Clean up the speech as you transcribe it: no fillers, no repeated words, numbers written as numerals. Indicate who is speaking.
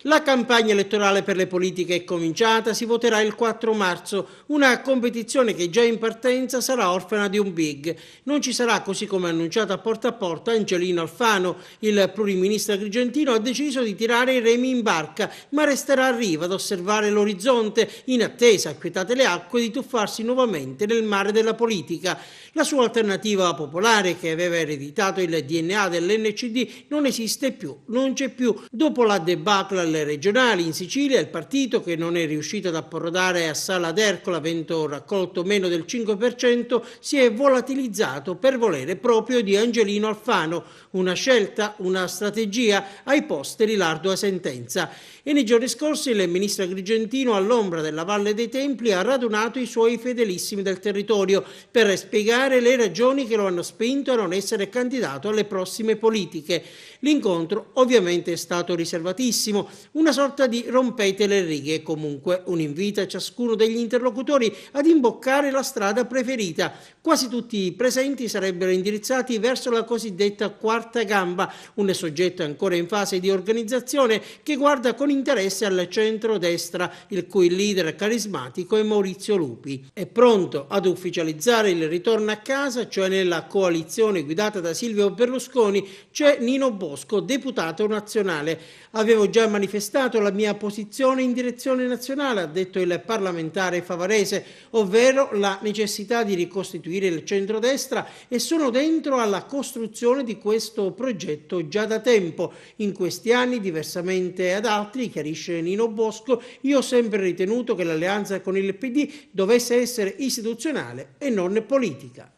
Speaker 1: La campagna elettorale per le politiche è cominciata, si voterà il 4 marzo, una competizione che già in partenza sarà orfana di un big. Non ci sarà, così come annunciato a porta Angelino Alfano. Il pluriministro agrigentino ha deciso di tirare i remi in barca, ma resterà a riva ad osservare l'orizzonte, in attesa, acquietate le acque, di tuffarsi nuovamente nel mare della politica. La sua alternativa popolare, che aveva ereditato il DNA dell'NCD, non esiste più, non c'è più. Dopo la debacle alle regionali in Sicilia, il partito, che non è riuscito ad approdare a Sala d'Ercola, avendo raccolto meno del 5%, si è volatilizzato per volere proprio di Angelino Alfano. Una scelta, una strategia, ai posteri l'ardua sentenza. E nei giorni scorsi il ministro agrigentino, all'ombra della Valle dei Templi, ha radunato i suoi fedelissimi del territorio per spiegare le ragioni che lo hanno spinto a non essere candidato alle prossime politiche. L'incontro ovviamente è stato riservatissimo, una sorta di rompete le righe, comunque un invito a ciascuno degli interlocutori ad imboccare la strada preferita. Quasi tutti i presenti sarebbero indirizzati verso la cosiddetta quarta gamba, un soggetto ancora in fase di organizzazione che guarda con interesse al centro-destra, il cui leader carismatico è Maurizio Lupi. È pronto ad ufficializzare il ritorno a casa, cioè nella coalizione guidata da Silvio Berlusconi c'è Nino Bosco, deputato nazionale. Avevo già manifestato la mia posizione in direzione nazionale, ha detto il parlamentare favarese, ovvero la necessità di ricostituire il centrodestra, e sono dentro alla costruzione di questo progetto già da tempo. In questi anni, diversamente ad altri, chiarisce Nino Bosco, io ho sempre ritenuto che l'alleanza con il PD dovesse essere istituzionale e non politica.